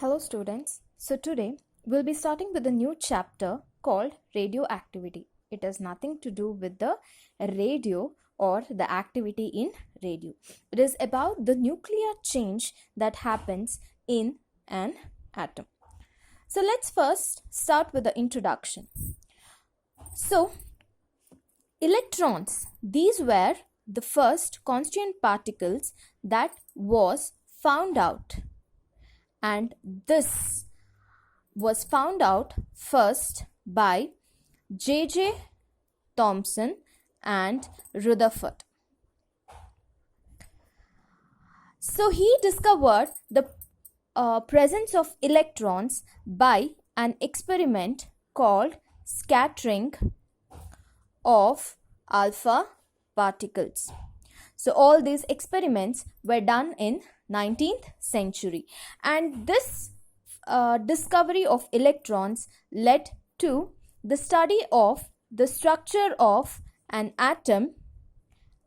Hello students. So today we'll be starting with a new chapter called radioactivity. It has nothing to do with the radio or the activity in radio. It is about the nuclear change that happens in an atom. So let's first start with the introduction. So electrons, these were the first constituent particles that was found out. And this was found out first by J.J. Thomson and Rutherford. So he discovered the presence of electrons by an experiment called scattering of alpha particles. So all these experiments were done in 19th century, and this discovery of electrons led to the study of the structure of an atom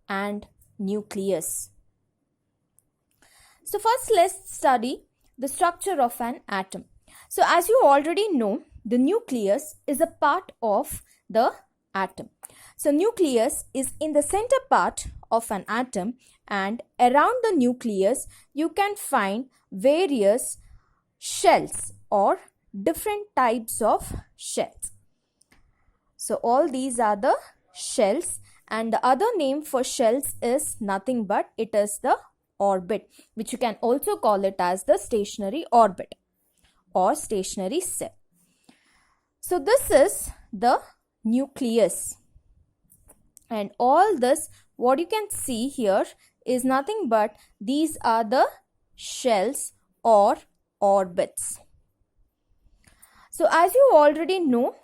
and nucleus. So first let's study the structure of an atom. So as you already know, the nucleus is a part of the atom. So nucleus is in the center part of an atom, and around the nucleus you can find various shells or different types of shells. So all these are the shells, and the other name for shells is nothing but it is the orbit, which you can also call it as the stationary orbit or stationary cell. So this is the nucleus, and all this what you can see here is nothing but these are the shells or orbits. So as you already know,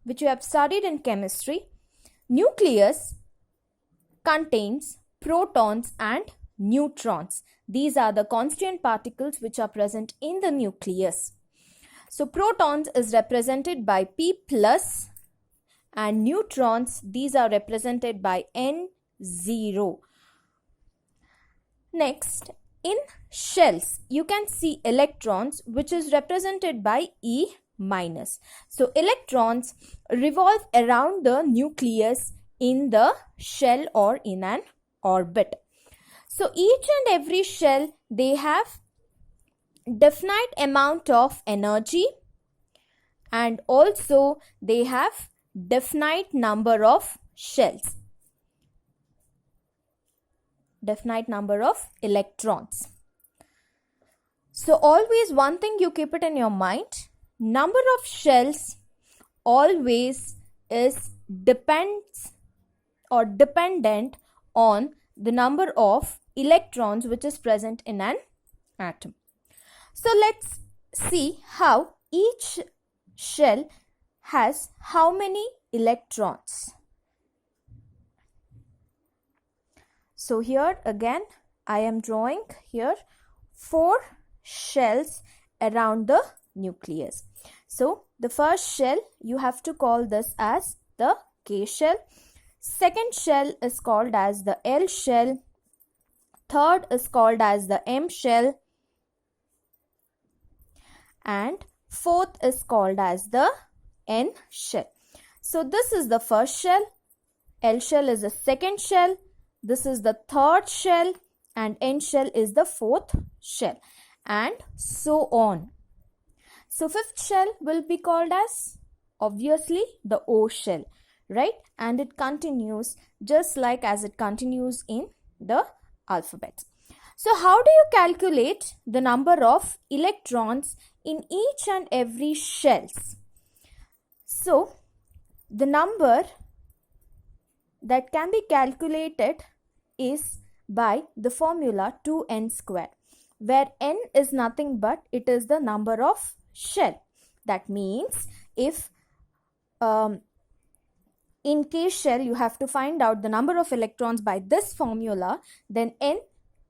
which you have studied in chemistry, nucleus contains protons and neutrons. These are the constituent particles which are present in the nucleus. So protons is represented by P plus, and neutrons, these are represented by N0. Next, in shells you can see electrons, which is represented by E minus. So electrons revolve around the nucleus in the shell or in an orbit. So each and every shell, they have definite amount of energy, and also they have definite number of shells, definite number of electrons. So always one thing you keep it in your mind, number of shells always is dependent on the number of electrons which is present in an atom. So let's see how each shell has how many electrons. So here again I am drawing here 4 shells around the nucleus. So the first shell, you have to call this as the K shell. Second shell is called as the L shell. Third is called as the M shell. And fourth is called as the N shell. So this is the first shell. L shell is the second shell. This is the third shell, and N shell is the fourth shell, and so on. So fifth shell will be called as obviously the O shell, right? And it continues just like as it continues in the alphabet. So how do you calculate the number of electrons in each and every shells? So the number that can be calculated is by the formula 2n square, where n is nothing but it is the number of shell. That means if in K shell you have to find out the number of electrons by this formula, then n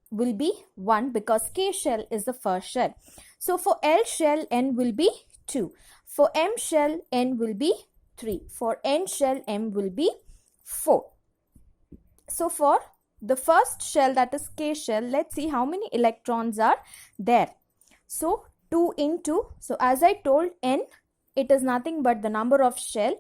will be 1 because K shell is the first shell. So for L shell n will be 2. For M shell n will be 3. For N shell m will be 4. So for the first shell, that is K shell, let's see how many electrons are there. So 2 into, so as I told, n, it is nothing but the number of shell.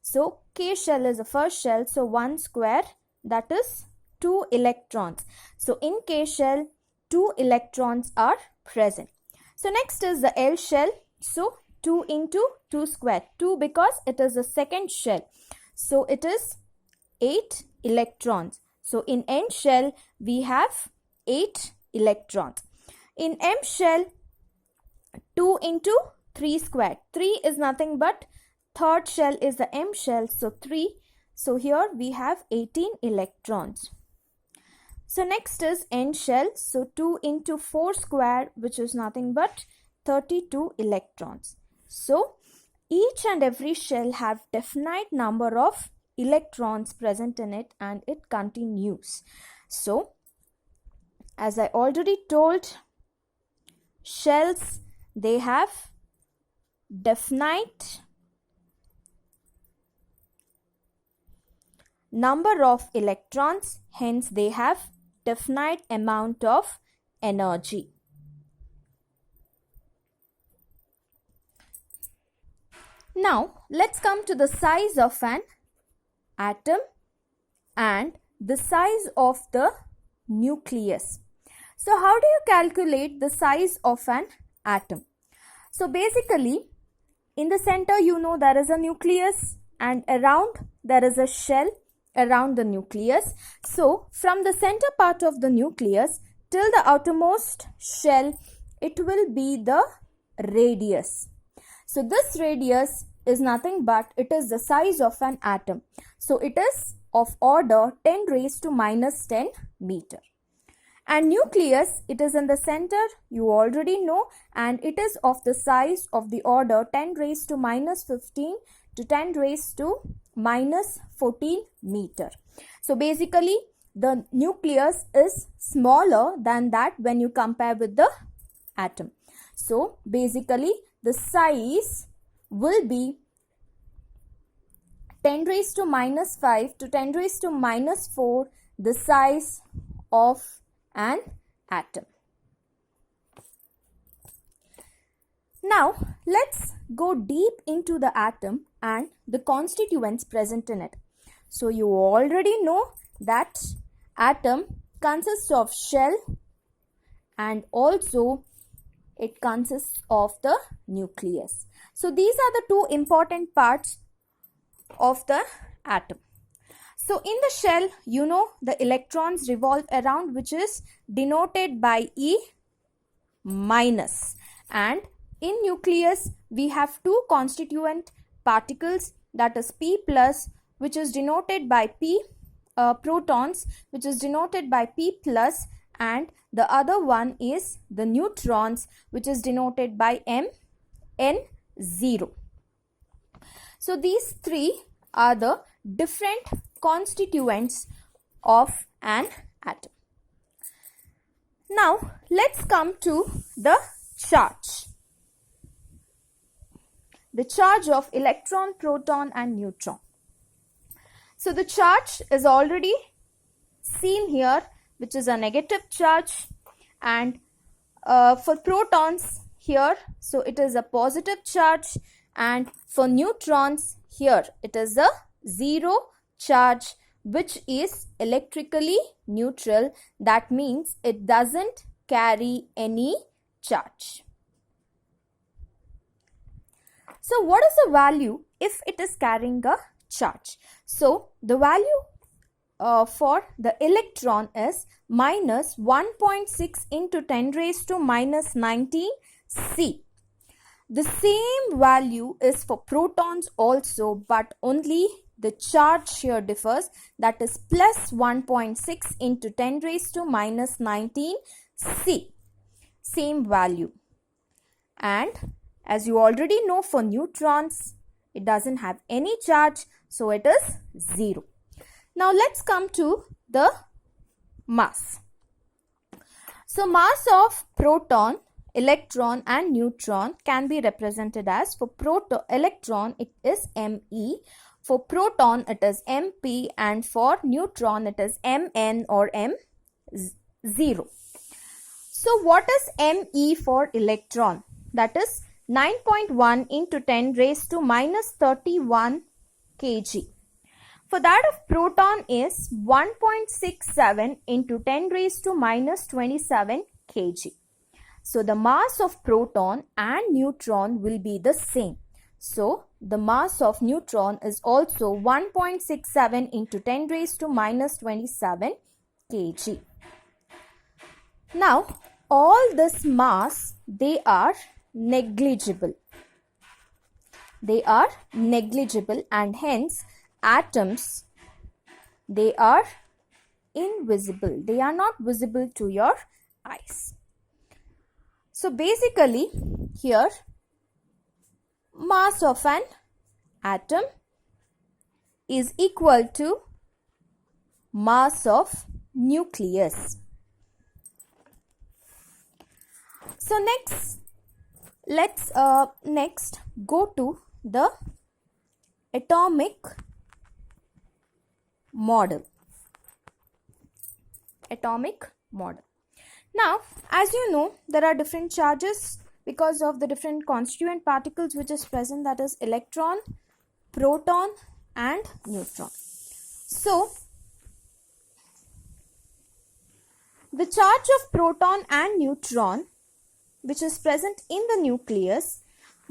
So K shell is the first shell, so 1 square, that is 2 electrons. So in K shell, 2 electrons are present. So next is the L shell. So 2 into 2 square, 2 because it is the second shell. So it is 8 electrons. So in N shell, we have 8 electrons. In M shell, 2 into 3 square. 3 is nothing but third shell is the M shell. So 3. So here we have 18 electrons. So next is N shell. So 2 into 4 square, which is nothing but 32 electrons. So each and every shell have definite number of electrons present in it, and it continues. So as I already told, shells, they have definite number of electrons, hence they have definite amount of energy. Now let's come to the size of an atom and the size of the nucleus. So how do you calculate the size of an atom? So basically, in the center, you know, there is a nucleus, and around there is a shell around the nucleus. So from the center part of the nucleus till the outermost shell, it will be the radius. So this radius is nothing but it is the size of an atom. So it is of order 10 raised to minus 10 meter. And nucleus, it is in the center, you already know, and it is of the size of the order 10 raised to minus 15 to 10 raised to minus 14 meter. So basically, the nucleus is smaller than that when you compare with the atom. So basically, the size will be 10 raised to minus 5 to 10 raised to minus 4, the size of an atom. Now let's go deep into the atom and the constituents present in it. So you already know that atom consists of shell and also it consists of the nucleus. So these are the two important parts of the atom. So in the shell, you know, the electrons revolve around, which is denoted by E minus. And in nucleus, we have two constituent particles, that is P plus, which is denoted by P, protons, which is denoted by P plus, and the other one is the neutrons, which is denoted by N0. So these three are the different constituents of an atom. Now let's come to the charge. The charge of electron, proton and neutron. So the charge is already seen here, which is a negative charge, and for protons here, so it is a positive charge, and for neutrons here it is a zero charge, which is electrically neutral. That means it doesn't carry any charge. So what is the value if it is carrying a charge? So the value for the electron is minus 1.6 into 10 raised to minus 19 C. The same value is for protons also, but only the charge here differs, that is plus 1.6 into 10 raised to minus 19 C. Same value. And as you already know, for neutrons, it doesn't have any charge, so it is 0. Now let's come to the mass. So mass of proton, electron and neutron can be represented as, for electron it is Me, for proton it is Mp, and for neutron it is Mn or M0. So what is Me for electron? that is 9.1 into 10 raised to minus 31 kg. For that of proton is 1.67 into 10 raised to minus 27 kg. So the mass of proton and neutron will be the same. So the mass of neutron is also 1.67 into 10 raised to minus 27 kg. Now all this mass, they are negligible. They are negligible and hence atoms, they are invisible. They are not visible to your eyes. So basically here mass of an atom is equal to mass of nucleus. So let's next go to the atomic model. Atomic model. Now, as you know, there are different charges because of the different constituent particles which is present, that is electron, proton and neutron. So, the charge of proton and neutron which is present in the nucleus,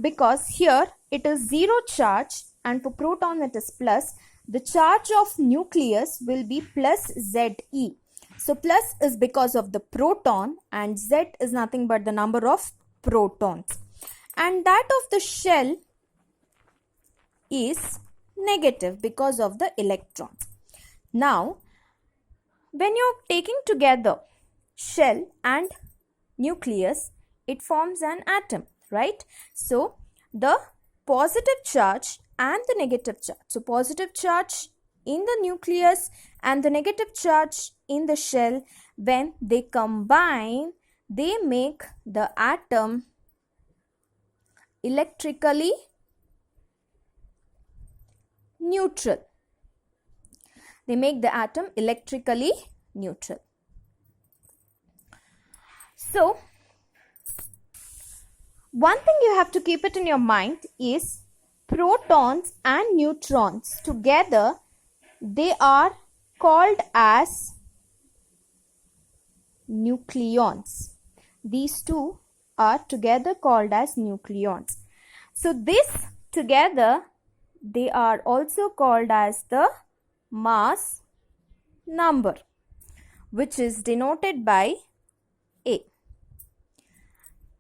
because here it is zero charge and for proton it is plus, the charge of nucleus will be plus Ze. So plus is because of the proton and Z is nothing but the number of protons. And that of the shell is negative because of the electrons. Now, when you are taking together shell and nucleus, it forms an atom, right? So, the positive charge and the negative charge. So, positive charge in the nucleus and the negative charge in the shell, when they combine, they make the atom electrically neutral. They make the atom electrically neutral. So, one thing you have to keep it in your mind is protons and neutrons together, they are called as nucleons. These two are together called as nucleons. So this together, they are also called as the mass number, which is denoted by A.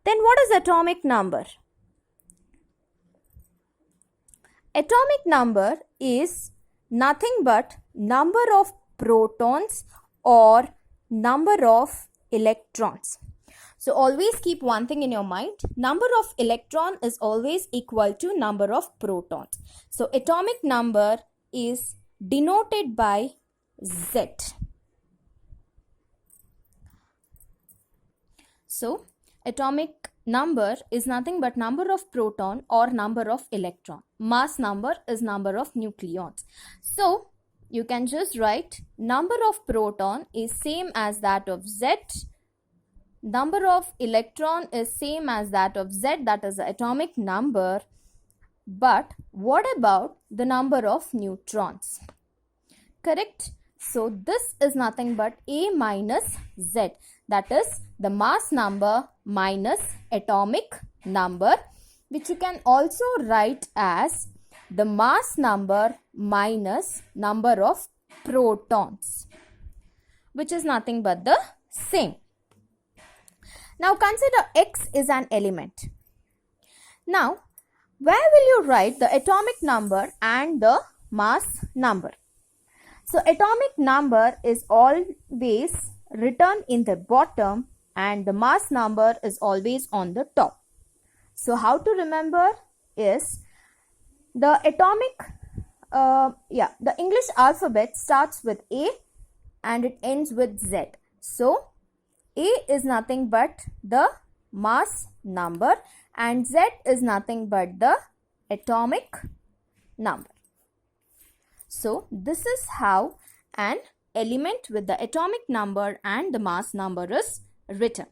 Then what is atomic number? Atomic number is nothing but number of protons or number of electrons. So always keep one thing in your mind. Number of electron is always equal to number of protons. So atomic number is denoted by Z. So atomic number is nothing but number of proton or number of electron. Mass number is number of nucleons. So you can just write number of proton is same as that of Z. Number of electron is same as that of Z, that is the atomic number. But what about the number of neutrons? Correct? So this is nothing but A minus Z, that is the mass number minus atomic number, which you can also write as the mass number minus number of protons, which is nothing but the same. Now consider X is an element. Now, where will you write the atomic number and the mass number? So atomic number is always written in the bottom and the mass number is always on the top. So how to remember is the atomic, the English alphabet starts with A and it ends with Z. So A is nothing but the mass number and Z is nothing but the atomic number. So this is how an element with the atomic number and the mass number is written.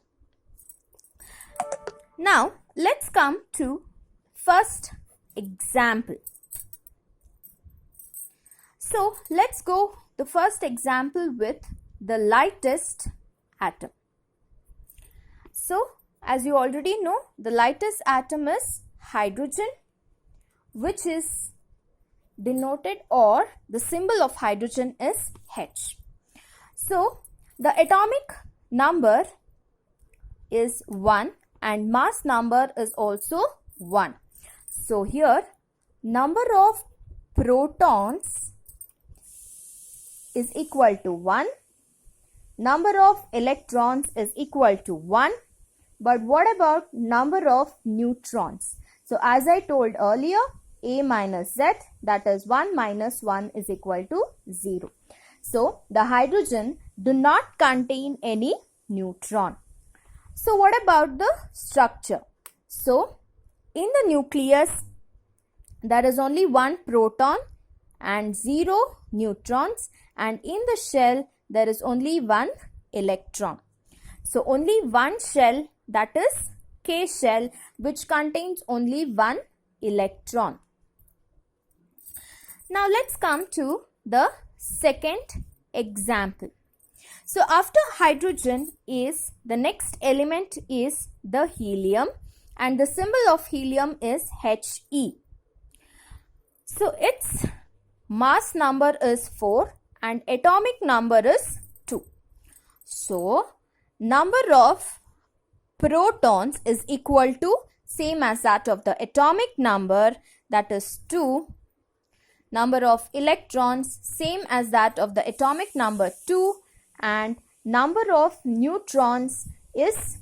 Now let's come to first example. So let's go the first example with the lightest atom. So as you already know, the lightest atom is hydrogen, which is denoted, or the symbol of hydrogen is H. So the atomic number is 1 and mass number is also 1. So here number of protons is equal to 1, number of electrons is equal to 1, but what about number of neutrons? So as I told earlier, A minus Z, that is 1 minus 1 is equal to 0. So the hydrogen do not contain any neutron. So what about the structure? So in the nucleus there is only one proton and 0 neutrons, and in the shell there is only one electron. So only one shell, that is K shell, which contains only one electron. Now let's come to the second example. So after hydrogen is the next element is the helium, and the symbol of helium is He. So its mass number is 4 and atomic number is 2. So number of protons is equal to same as that of the atomic number, that is 2. Number of electrons same as that of the atomic number 2, and number of neutrons is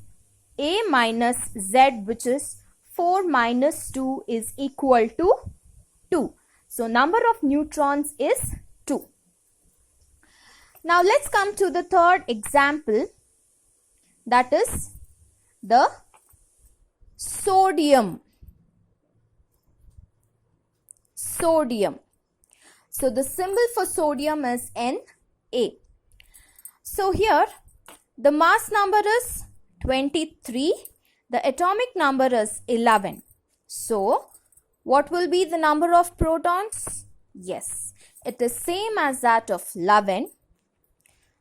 A minus Z, which is 4 minus 2 is equal to 2. So number of neutrons is 2. Now let's come to the third example, that is the sodium. Sodium. So the symbol for sodium is Na. So here the mass number is 23, the atomic number is 11. So what will be the number of protons? Yes, it is same as that of 11.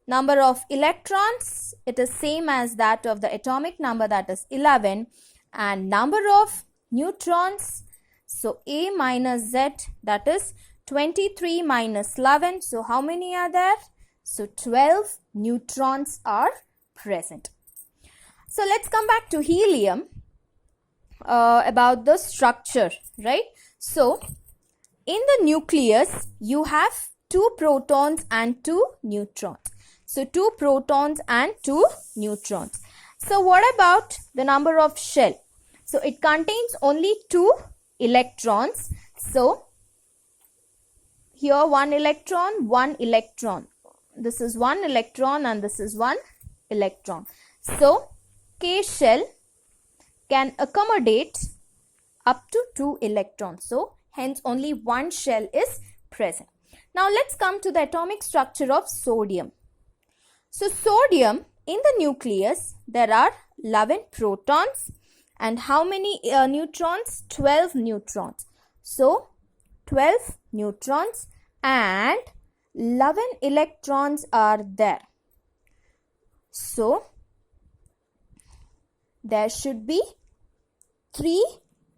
Number of electrons, it is same as that of the atomic number, that is 11. And number of neutrons, so A minus Z, that is 23 minus 11. So how many are there? So 12 neutrons are present. So let's come back to helium, about the structure, right? So in the nucleus you have 2 protons and 2 neutrons. So 2 protons and 2 neutrons. So what about the number of shell? So it contains only 2 electrons. So here 1 electron, 1 electron. This is 1 electron and this is 1 electron. So K shell can accommodate up to 2 electrons. So hence only 1 shell is present. Now let's come to the atomic structure of sodium. So sodium, in the nucleus there are 11 protons and how many neutrons? 12 neutrons. So 12 neutrons and 11 electrons are there. So there should be 3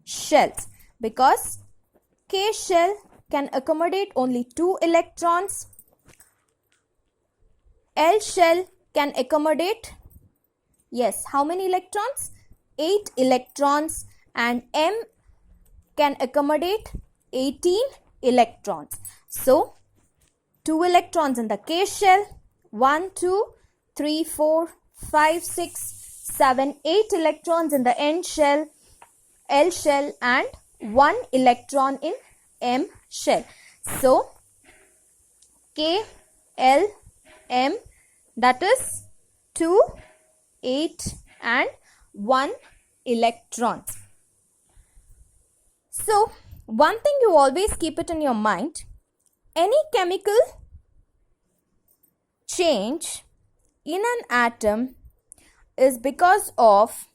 shells because K shell can accommodate only 2 electrons. L shell can accommodate, yes, how many electrons? 8 electrons, and M can accommodate 18 electrons. So 2 electrons in the K shell, 1, 2, 3, 4, 5, 6, 7, 8 electrons in the N shell, L shell, and 1 electron in M shell. So K, L, M, that is 2, 8 and 1 electrons. So one thing you always keep it in your mind, any chemical change in an atom is because of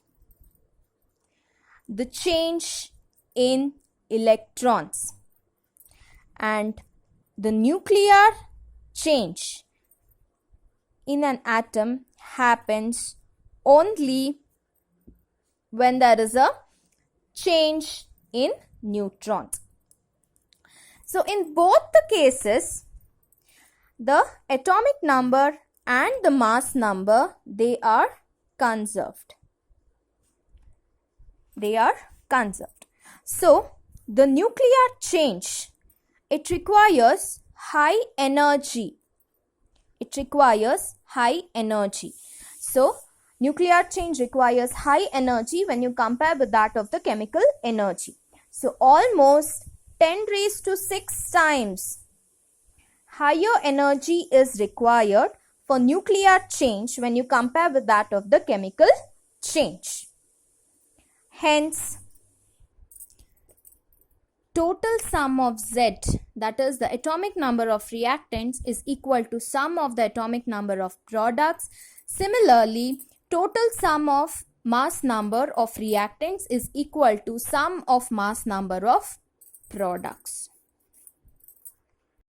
the change in electrons, and the nuclear change in an atom happens only when there is a change in neutrons. So in both the cases, the atomic number and the mass number, they are conserved. They are conserved. So the nuclear change, it requires high energy. It requires high energy. So nuclear change requires high energy when you compare with that of the chemical energy. So almost 10 raised to 6 times higher energy is required for nuclear change when you compare with that of the chemical change. Hence, total sum of Z, that is the atomic number of reactants, is equal to sum of the atomic number of products. Similarly, total sum of mass number of reactants is equal to sum of mass number of products.